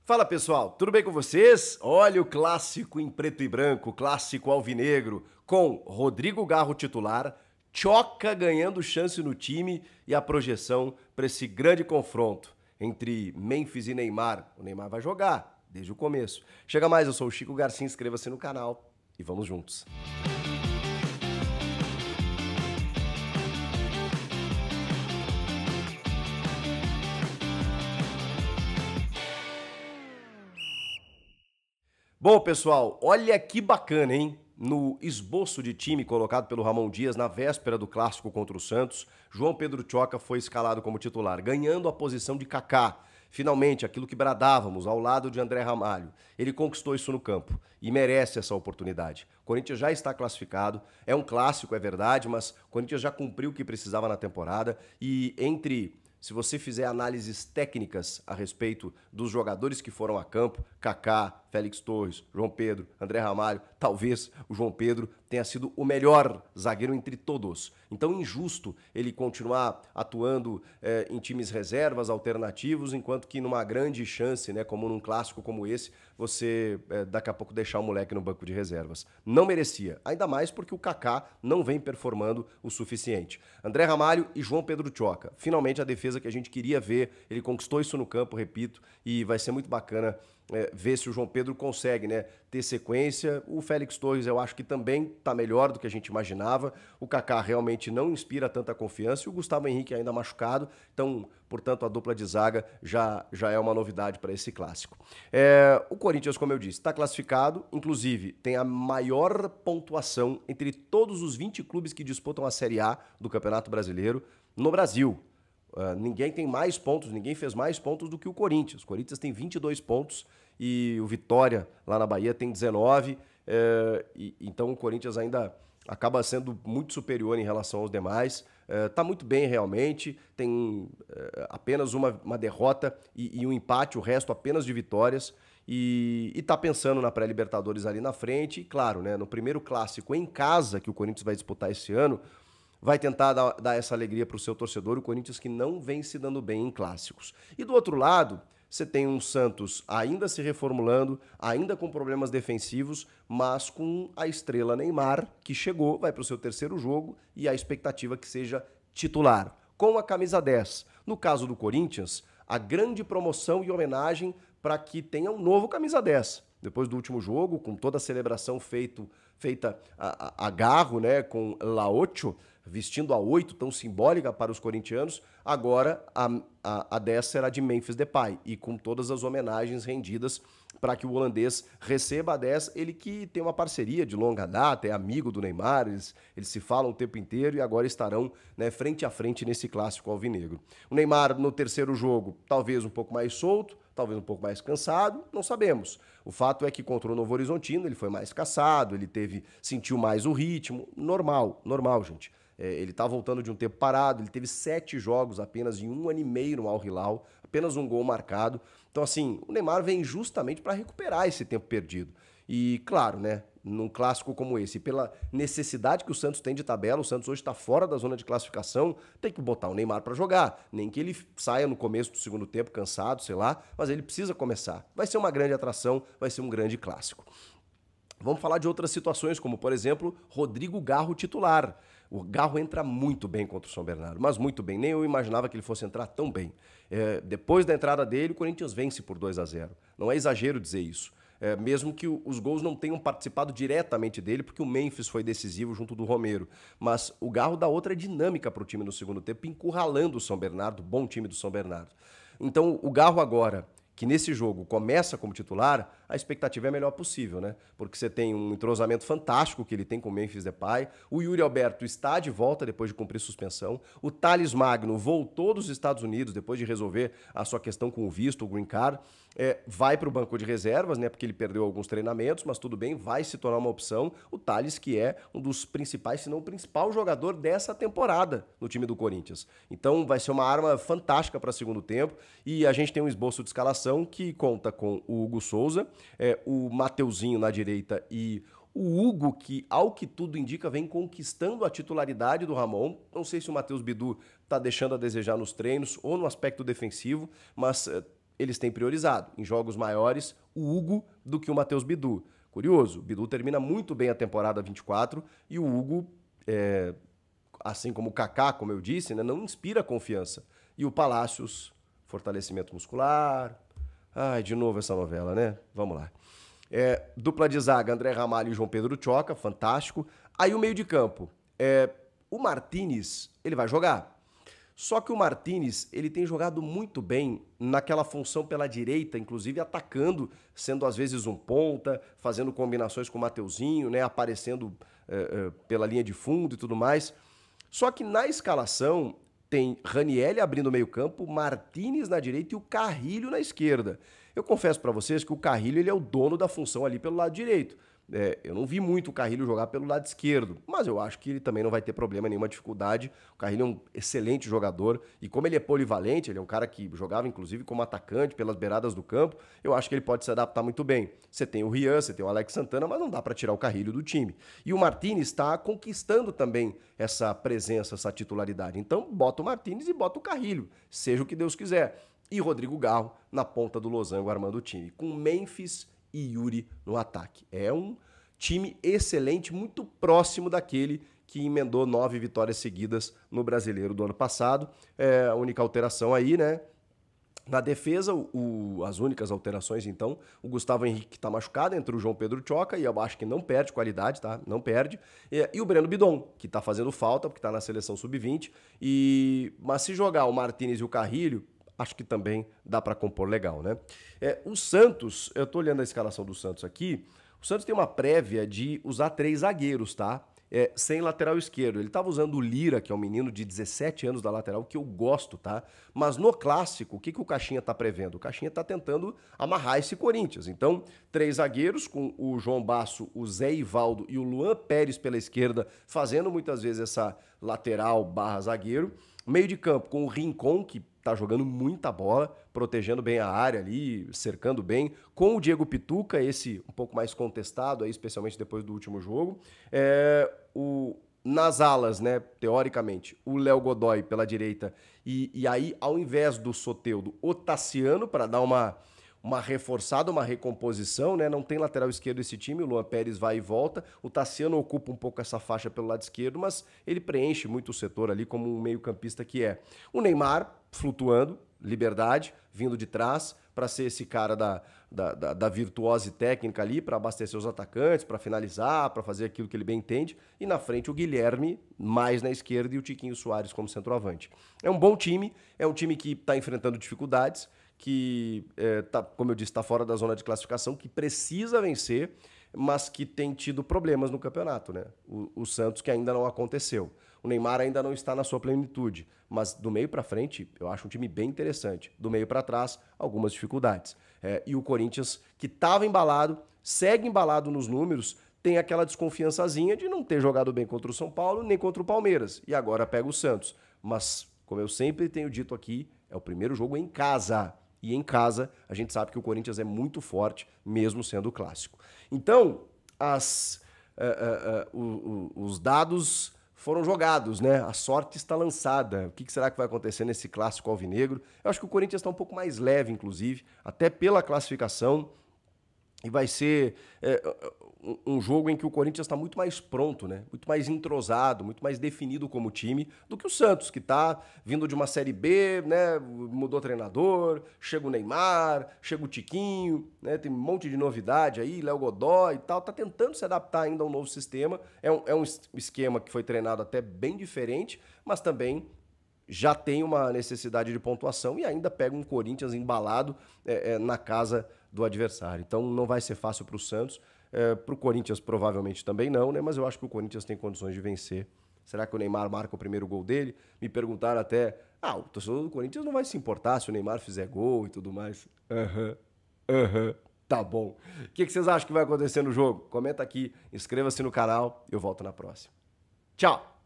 Fala pessoal, tudo bem com vocês? Olha o clássico em preto e branco, clássico alvinegro, com Rodrigo Garro titular, Tchoca ganhando chance no time e a projeção para esse grande confronto entre Memphis e Neymar. O Neymar vai jogar desde o começo. Chega mais, eu sou o Chico Garcia, inscreva-se no canal e vamos juntos. Bom, pessoal, olha que bacana, hein? No esboço de time colocado pelo Ramon Dias na véspera do clássico contra o Santos, João Pedro Tchoca foi escalado como titular, ganhando a posição de Kaká. Finalmente, aquilo que bradávamos ao lado de André Ramalho. Ele conquistou isso no campo e merece essa oportunidade. O Corinthians já está classificado, é um clássico, é verdade, mas o Corinthians já cumpriu o que precisava na temporada e se você fizer análises técnicas a respeito dos jogadores que foram a campo, Kaká, Félix Torres, João Pedro, André Ramalho, talvez o João Pedro tenha sido o melhor zagueiro entre todos. Então, injusto ele continuar atuando em times reservas, alternativos, enquanto que numa grande chance, né, como num clássico como esse, você daqui a pouco deixar o moleque no banco de reservas. Não merecia, ainda mais porque o Kaká não vem performando o suficiente. André Ramalho e João Pedro Tchoca, finalmente a defesa que a gente queria ver, ele conquistou isso no campo, repito, e vai ser muito bacana ver se o João Pedro consegue, né, ter sequência. O Félix Torres eu acho que também está melhor do que a gente imaginava. O Kaká realmente não inspira tanta confiança e o Gustavo Henrique ainda machucado. Então, portanto, a dupla de zaga já é uma novidade para esse clássico. O Corinthians, como eu disse, está classificado. Inclusive, tem a maior pontuação entre todos os 20 clubes que disputam a Série A do Campeonato Brasileiro no Brasil. Ninguém tem mais pontos, ninguém fez mais pontos do que o Corinthians. O Corinthians tem 22 pontos e o Vitória, lá na Bahia, tem 19. Então o Corinthians ainda acaba sendo muito superior em relação aos demais. Está muito bem realmente, tem apenas uma derrota e um empate, o resto apenas de vitórias. E está pensando na pré-Libertadores ali na frente. E claro, né, no primeiro clássico em casa que o Corinthians vai disputar esse ano, vai tentar dar essa alegria para o seu torcedor, o Corinthians que não vem se dando bem em clássicos. E do outro lado, você tem um Santos ainda se reformulando, ainda com problemas defensivos, mas com a estrela Neymar, que chegou, vai para o seu terceiro jogo, e a expectativa que seja titular, com a camisa 10. No caso do Corinthians, a grande promoção e homenagem para que tenha um novo camisa 10. Depois do último jogo, com toda a celebração feita a Garro, né, com La Ocho, vestindo a 8, tão simbólica para os corintianos, agora a 10 será de Memphis Depay, e com todas as homenagens rendidas para que o holandês receba a 10, ele que tem uma parceria de longa data, é amigo do Neymar, eles se falam o tempo inteiro e agora estarão, né, frente a frente nesse clássico alvinegro. O Neymar no terceiro jogo, talvez um pouco mais solto, talvez um pouco mais cansado, não sabemos. O fato é que contra o Novo Horizontino ele foi mais cansado, ele sentiu mais o ritmo, normal, gente. Ele está voltando de um tempo parado, ele teve 7 jogos apenas em 1 ano e meio no Al Hilal, apenas um gol marcado. Então, assim, o Neymar vem justamente para recuperar esse tempo perdido. E, claro, né, num clássico como esse, pela necessidade que o Santos tem de tabela, o Santos hoje está fora da zona de classificação, tem que botar o Neymar para jogar. Nem que ele saia no começo do segundo tempo cansado, sei lá, mas ele precisa começar. Vai ser uma grande atração, vai ser um grande clássico. Vamos falar de outras situações, como, por exemplo, Rodrigo Garro titular. O Garro entra muito bem contra o São Bernardo, mas muito bem. Nem eu imaginava que ele fosse entrar tão bem. Depois da entrada dele, o Corinthians vence por 2-0. Não é exagero dizer isso. Mesmo que os gols não tenham participado diretamente dele, porque o Memphis foi decisivo junto do Romero. Mas o Garro dá outra dinâmica para o time no segundo tempo, encurralando o São Bernardo, bom time do São Bernardo. Então, o Garro agora, que nesse jogo começa como titular, a expectativa é a melhor possível, né? Porque você tem um entrosamento fantástico que ele tem com o Memphis Depay, o Yuri Alberto está de volta depois de cumprir suspensão, o Thales Magno voltou dos Estados Unidos depois de resolver a sua questão com o visto, o green card, vai para o banco de reservas, né? Porque ele perdeu alguns treinamentos, mas tudo bem, vai se tornar uma opção. O Thales, que é um dos principais, se não o principal jogador dessa temporada no time do Corinthians. Então vai ser uma arma fantástica para segundo tempo e a gente tem um esboço de escalação que conta com o Hugo Souza, o Mateuzinho na direita e o Hugo, que, ao que tudo indica, vem conquistando a titularidade do Ramon. Não sei se o Matheus Bidu está deixando a desejar nos treinos ou no aspecto defensivo, mas eles têm priorizado em jogos maiores o Hugo do que o Matheus Bidu. Curioso, o Bidu termina muito bem a temporada 24 e o Hugo, assim como o Kaká, como eu disse, né, não inspira confiança. E o Palácios, fortalecimento muscular. Ai, de novo essa novela, né? Vamos lá. Dupla de zaga, André Ramalho e João Pedro Tchoca, fantástico. Aí o meio de campo. O Martínez, ele vai jogar. Só que o Martínez, ele tem jogado muito bem naquela função pela direita, inclusive atacando, sendo às vezes um ponta, fazendo combinações com o Mateuzinho, né, aparecendo pela linha de fundo e tudo mais. Só que na escalação tem Ranieri abrindo o meio-campo, Martínez na direita e o Carrilho na esquerda. Eu confesso para vocês que o Carrilho ele é o dono da função ali pelo lado direito. Eu não vi muito o Carrilho jogar pelo lado esquerdo, mas eu acho que ele também não vai ter problema, nenhuma dificuldade. O Carrilho é um excelente jogador e como ele é polivalente, ele é um cara que jogava inclusive como atacante pelas beiradas do campo, eu acho que ele pode se adaptar muito bem. Você tem o Rian, você tem o Alex Santana, mas não dá para tirar o Carrilho do time. E o Martínez está conquistando também essa presença, essa titularidade. Então bota o Martínez e bota o Carrilho, seja o que Deus quiser. E Rodrigo Garro na ponta do losango armando o time, com Memphis e Yuri no ataque. É um time excelente, muito próximo daquele que emendou 9 vitórias seguidas no Brasileiro do ano passado. A única alteração aí, né? Na defesa, as únicas alterações, então, o Gustavo Henrique está machucado, entre o João Pedro Tchoca, e eu acho que não perde qualidade, tá? Não perde. E o Breno Bidon, que está fazendo falta, porque está na seleção sub-20. Mas se jogar o Martínez e o Carrilho, acho que também dá para compor legal, né? O Santos, eu tô olhando a escalação do Santos aqui, o Santos tem uma prévia de usar 3 zagueiros, tá? Sem lateral esquerdo. Ele tava usando o Lira, que é um menino de 17 anos da lateral, que eu gosto, tá? Mas no Clássico, o que o Caixinha tá prevendo? O Caixinha tá tentando amarrar esse Corinthians. Então, 3 zagueiros, com o João Basso, o Zé Ivaldo e o Luan Pérez pela esquerda, fazendo muitas vezes essa lateral barra zagueiro. Meio de campo com o Rincon, que tá jogando muita bola, protegendo bem a área ali, cercando bem, com o Diego Pituca, esse um pouco mais contestado, aí, especialmente depois do último jogo. Nas alas, né, teoricamente, o Léo Godoy pela direita, e aí, ao invés do Soteldo, o Tassiano, para dar uma reforçada, uma recomposição, né? Não tem lateral esquerdo esse time, o Luan Pérez vai e volta, o Tassiano ocupa um pouco essa faixa pelo lado esquerdo, mas ele preenche muito o setor ali como um meio-campista que é. O Neymar flutuando, liberdade, vindo de trás, para ser esse cara da virtuose técnica ali, para abastecer os atacantes, para finalizar, para fazer aquilo que ele bem entende. E na frente o Guilherme, mais na esquerda, e o Tiquinho Soares como centroavante. É um bom time, é um time que está enfrentando dificuldades, que, como eu disse, está fora da zona de classificação, que precisa vencer, mas que tem tido problemas no campeonato, né? O Santos, que ainda não aconteceu. O Neymar ainda não está na sua plenitude, mas do meio para frente, eu acho um time bem interessante. Do meio para trás, algumas dificuldades. E o Corinthians, que estava embalado, segue embalado nos números, tem aquela desconfiançazinha de não ter jogado bem contra o São Paulo, nem contra o Palmeiras. E agora pega o Santos. Mas, como eu sempre tenho dito aqui, é o primeiro jogo em casa. E em casa, a gente sabe que o Corinthians é muito forte, mesmo sendo clássico. Então, os dados foram jogados, né? A sorte está lançada. O que será que vai acontecer nesse clássico alvinegro? Eu acho que o Corinthians está um pouco mais leve, inclusive, até pela classificação. E vai ser um jogo em que o Corinthians está muito mais pronto, né? Muito mais entrosado, muito mais definido como time do que o Santos, que está vindo de uma Série B, né? Mudou treinador, chega o Neymar, chega o Tiquinho, né? Tem um monte de novidade aí, Léo Godoy e tal. Tá tentando se adaptar ainda a um novo sistema. É um esquema que foi treinado até bem diferente, mas também já tem uma necessidade de pontuação e ainda pega um Corinthians embalado na casa do adversário. Então não vai ser fácil para o Santos, para o Corinthians provavelmente também não, né? Mas eu acho que o Corinthians tem condições de vencer. Será que o Neymar marca o primeiro gol dele? Me perguntaram até, o torcedor do Corinthians não vai se importar se o Neymar fizer gol e tudo mais. Tá bom. O que vocês acham que vai acontecer no jogo? Comenta aqui, inscreva-se no canal e eu volto na próxima. Tchau!